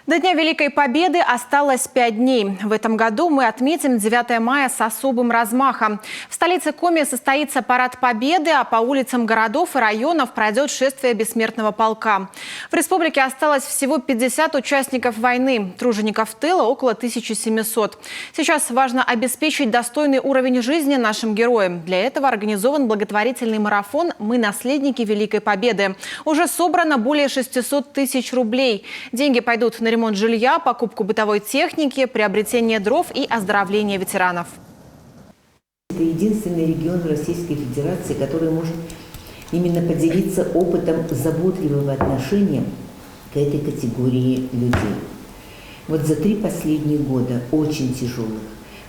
До Дня Великой Победы осталось 5 дней. В этом году мы отметим 9 мая с особым размахом. В столице Коми состоится парад Победы, а по улицам городов и районов пройдет шествие бессмертного полка. В республике осталось всего 50 участников войны. Тружеников тыла около 1700. Сейчас важно обеспечить достойный уровень жизни нашим героям. Для этого организован благотворительный марафон «Мы наследники Великой Победы». Уже собрано более 600 тысяч рублей. Деньги пойдут на ремонт жилья, покупку бытовой техники, приобретение дров и оздоровление ветеранов. Это единственный регион Российской Федерации, который может именно поделиться опытом заботливого отношения к этой категории людей. Вот за 3 последних года, очень тяжелых,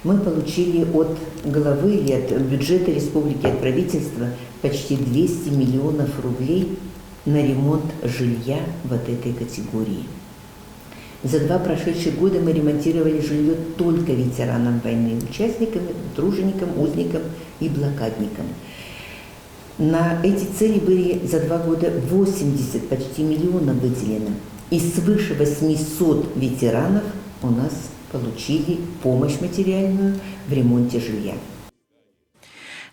мы получили от главы или от бюджета республики, от правительства почти 200 миллионов рублей на ремонт жилья вот этой категории. За 2 прошедших года мы ремонтировали жилье только ветеранам войны, участникам, труженикам, узникам и блокадникам. На эти цели были за 2 года 80 почти миллионов выделено. И свыше 800 ветеранов у нас получили помощь материальную в ремонте жилья.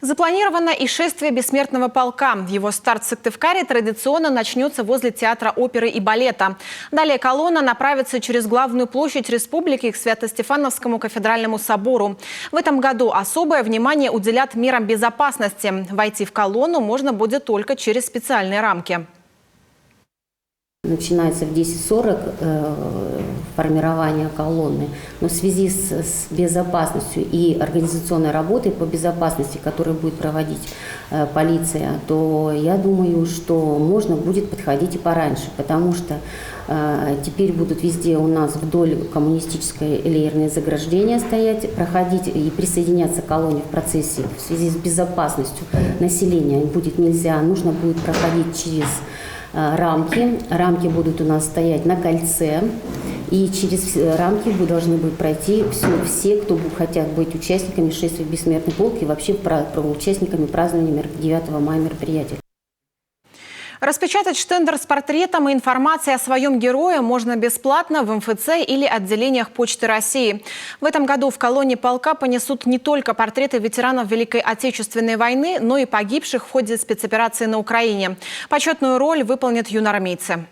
Запланировано и шествие бессмертного полка. Его старт в Сыктывкаре традиционно начнется возле театра оперы и балета. Далее колонна направится через главную площадь республики к Свято-Стефановскому кафедральному собору. В этом году особое внимание уделят мерам безопасности. Войти в колонну можно будет только через специальные рамки. Начинается в 10:40 формирование колонны, но в связи с безопасностью и организационной работой по безопасности, которую будет проводить полиция, то я думаю, что можно будет подходить и пораньше, потому что теперь будут везде у нас вдоль коммунистической леерные заграждения стоять, проходить и присоединяться к колонне в процессе в связи с безопасностью населения будет нельзя, нужно будет проходить через рамки. Рамки будут у нас стоять на кольце, и через рамки вы должны будут пройти все, кто хотят быть участниками шествия «Бессмертный полк» и вообще участниками празднования 9 мая мероприятия. Распечатать штендер с портретом и информацией о своем герое можно бесплатно в МФЦ или отделениях Почты России. В этом году в колонне полка понесут не только портреты ветеранов Великой Отечественной войны, но и погибших в ходе спецоперации на Украине. Почетную роль выполнят юноармейцы.